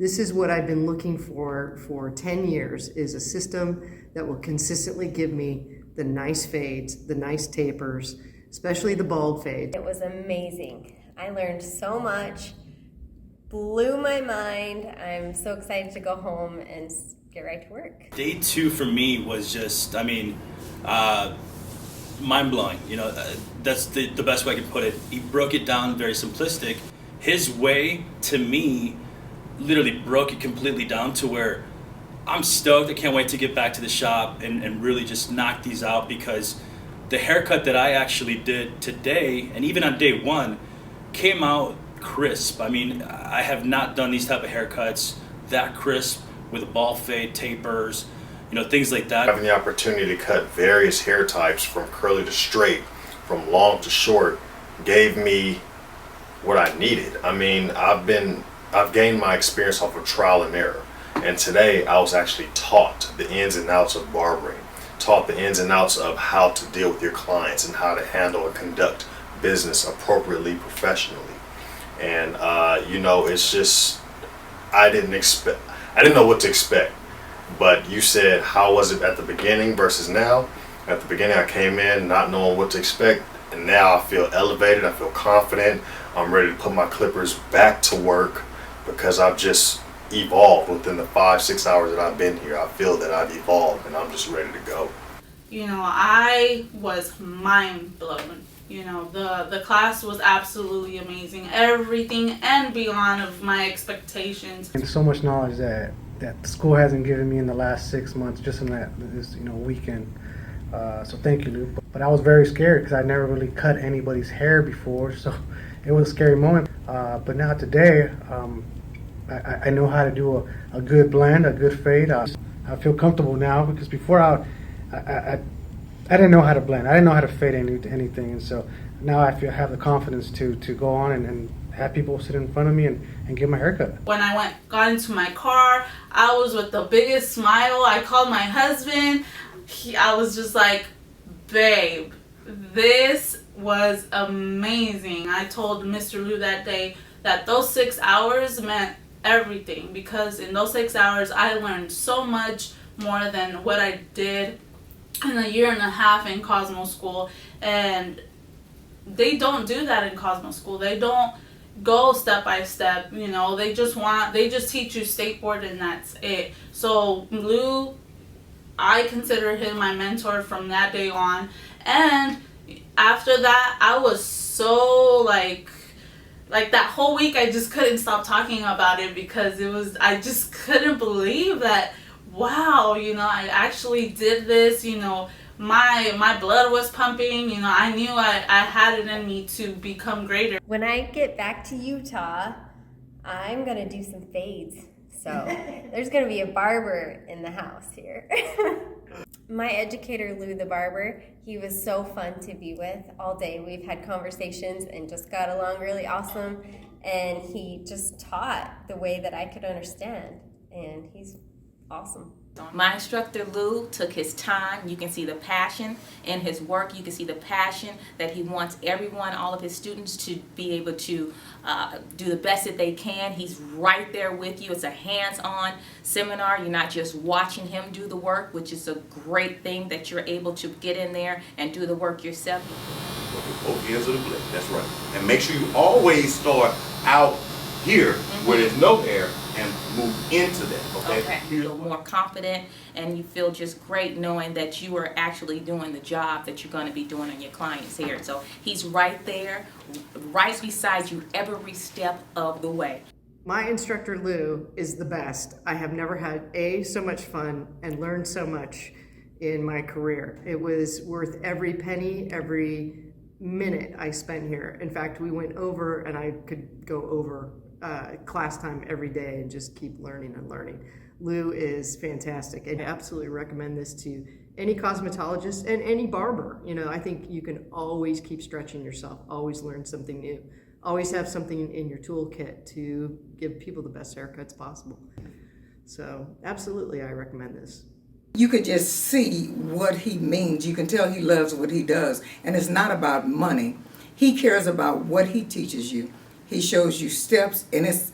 This is what I've been looking for 10 years, is a system that will consistently give me the nice fades, the nice tapers, especially the bald fade. It was amazing. I learned so much, blew my mind. I'm so excited to go home and get right to work. Day 2 for me was just, mind-blowing. That's the best way I could put it. He broke it down very simplistic. His way, to me, literally broke it completely down to where I'm stoked. I can't wait to get back to the shop and really just knock these out, because the haircut that I actually did today, and even on day 1, came out crisp. I have not done these type of haircuts that crisp with a ball fade, tapers, things like that. Having the opportunity to cut various hair types from curly to straight, from long to short, gave me what I needed. I've gained my experience off of trial and error. And today I was actually taught the ins and outs of barbering, taught the ins and outs of how to deal with your clients and how to handle and conduct business appropriately, professionally. And it's just, I didn't know what to expect. But you said, how was it at the beginning versus now? At the beginning I came in not knowing what to expect, and now I feel elevated, I feel confident, I'm ready to put my clippers back to work, because I've just evolved within the 5-6 hours that I've been here. I feel that I've evolved and I'm just ready to go. I was mind blown. The class was absolutely amazing. Everything and beyond of my expectations. And so much knowledge that the school hasn't given me in the last 6 months, just in this weekend. So thank you, Lou. But I was very scared because I never really cut anybody's hair before, so it was a scary moment. But now today, I know how to do a good blend, a good fade. I feel comfortable now, because before I didn't know how to blend. I didn't know how to fade anything, and so now I have the confidence to go on and have people sit in front of me and get my haircut. When I got into my car, I was with the biggest smile. I called my husband. I was just like, babe, this was amazing. I told Mr. Liu that day that those 6 hours meant everything, because in those 6 hours I learned so much more than what I did in a year and a half in Cosmo School. And they don't do that in Cosmo School. They don't go step by step. They just teach you state board, and that's it. So Lou, I consider him my mentor from that day on. And after that, I was so like that whole week I just couldn't stop talking about it, because I just couldn't believe that, wow, I actually did this. My blood was pumping. I knew I had it in me to become greater. When I get back to Utah, I'm gonna do some fades. So there's gonna be a barber in the house here. My educator, Lou the barber, he was so fun to be with all day. We've had conversations and just got along really awesome. And he just taught the way that I could understand. And he's awesome. My instructor Lou took his time. You can see the passion in his work. You can see the passion that he wants everyone, all of his students, to be able to do the best that they can. He's right there with you. It's a hands-on seminar. You're not just watching him do the work, which is a great thing, that you're able to get in there and do the work yourself. Both ends of the blade, that's right. And make sure you always start out here where there's no hair and move into that, okay? You feel more confident, and you feel just great knowing that you are actually doing the job that you're going to be doing on your client's hair. So he's right there, right beside you every step of the way. My instructor Lou is the best. I have never had so much fun and learned so much in my career. It was worth every penny, every minute I spent here. In fact, we went over, and I could go over class time every day and just keep learning and learning. Lou is fantastic, and I absolutely recommend this to any cosmetologist and any barber. I think you can always keep stretching yourself, always learn something new, always have something in your toolkit to give people the best haircuts possible. So absolutely, I recommend this. You could just see what he means. You can tell he loves what he does. And it's not about money. He cares about what he teaches you. He shows you steps, and it's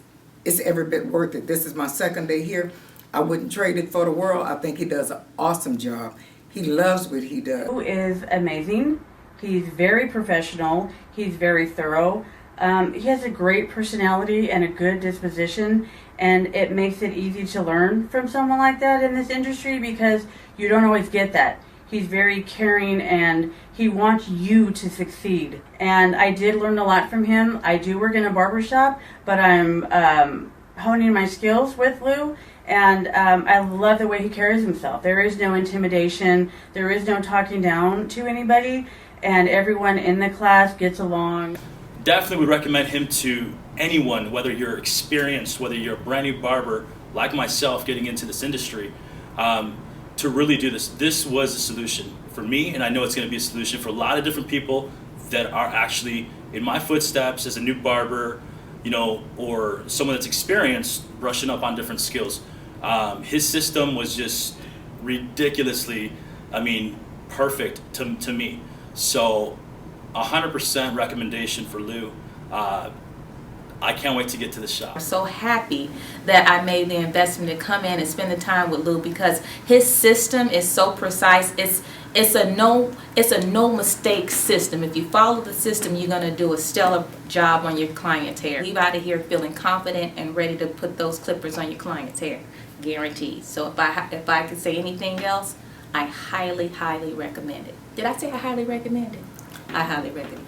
it's every bit worth it. This is my second day here. I wouldn't trade it for the world. I think he does an awesome job. He loves what he does. Lou is amazing. He's very professional. He's very thorough. He has a great personality and a good disposition, and it makes it easy to learn from someone like that in this industry because you don't always get that. He's very caring and he wants you to succeed. And I did learn a lot from him. I do work in a barber shop, but I'm honing my skills with Lou, and I love the way he carries himself. There is no intimidation. There is no talking down to anybody, and everyone in the class gets along. Definitely would recommend him to anyone, whether you're experienced, whether you're a brand new barber like myself getting into this industry, to really do this. This was a solution for me, and I know it's going to be a solution for a lot of different people that are actually in my footsteps as a new barber, you know, or someone that's experienced brushing up on different skills. His system was just ridiculously, perfect to me. So 100% recommendation for Lou. I can't wait to get to the shop. I'm so happy that I made the investment to come in and spend the time with Lou because his system is so precise. It's a no mistake system. If you follow the system, you're gonna do a stellar job on your client's hair. Leave out of here feeling confident and ready to put those clippers on your client's hair, guaranteed. So if I could say anything else, I highly recommend it. Did I say I highly recommend it? I highly recommend it.